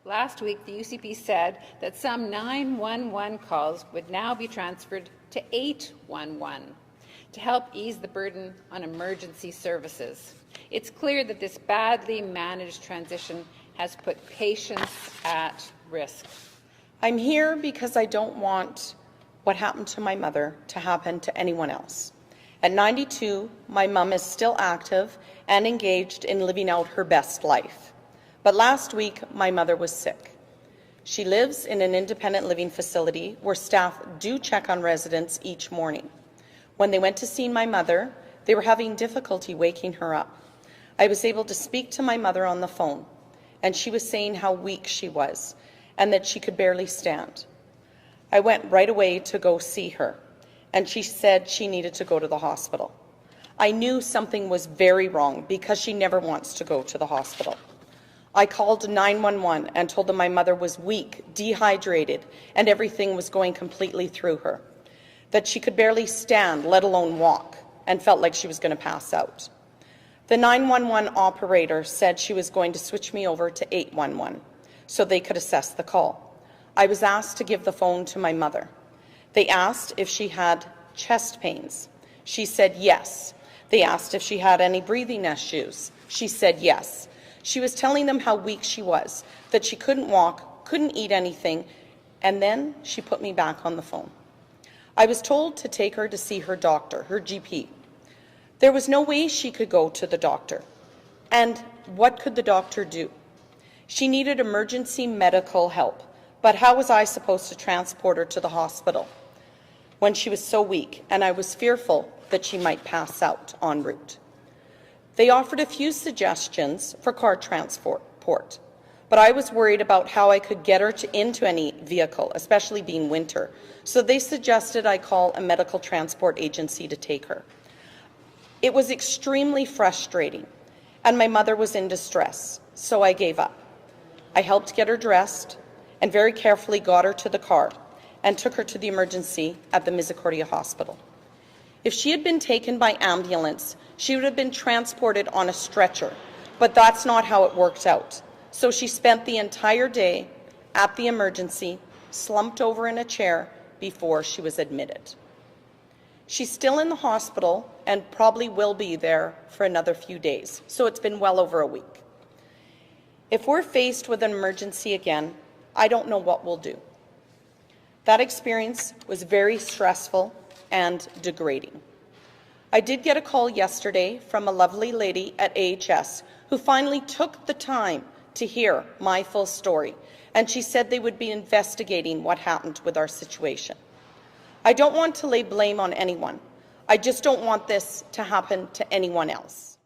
Last week, the UCP said that some 911 calls would now be transferred to 811 to help ease the burden on emergency services. It's clear that this badly managed transition has put patients at risk. I'm here because I don't want what happened to my mother to happen to anyone else. At 92, my mum is still active and engaged in living out her best life. But last week, my mother was sick. She lives in an independent living facility where staff do check on residents each morning. When they went to see my mother, they were having difficulty waking her up. I was able to speak to my mother on the phone, and she was saying how weak she was and that she could barely stand. I went right away to go see her, and she said she needed to go to the hospital. I knew something was very wrong because she never wants to go to the hospital. I called 911 and told them my mother was weak, dehydrated, and everything was going completely through her, that she could barely stand, let alone walk, and felt like she was going to pass out. The 911 operator said she was going to switch me over to 811 so they could assess the call. I was asked to give the phone to my mother. They asked if she had chest pains. She said yes. They asked if she had any breathing issues. She said yes. She was telling them how weak she was, that she couldn't walk, couldn't eat anything, and then she put me back on the phone. I was told to take her to see her doctor, her GP. There was no way she could go to the doctor. And what could the doctor do? She needed emergency medical help, but how was I supposed to transport her to the hospital when she was so weak, and I was fearful that she might pass out en route? They offered a few suggestions for car transport, but I was worried about how I could get her into any vehicle, especially being winter. So they suggested I call a medical transport agency to take her. It was extremely frustrating, and my mother was in distress, so I gave up. I helped get her dressed and very carefully got her to the car and took her to the emergency at the Misericordia Hospital. If she had been taken by ambulance, she would have been transported on a stretcher, but that's not how it worked out. So she spent the entire day at the emergency, slumped over in a chair before she was admitted. She's still in the hospital and probably will be there for another few days, so it's been well over a week. If we're faced with an emergency again, I don't know what we'll do. That experience was very stressful and degrading. I did get a call yesterday from a lovely lady at AHS who finally took the time to hear my full story, and she said they would be investigating what happened with our situation. I don't want to lay blame on anyone. I just don't want this to happen to anyone else.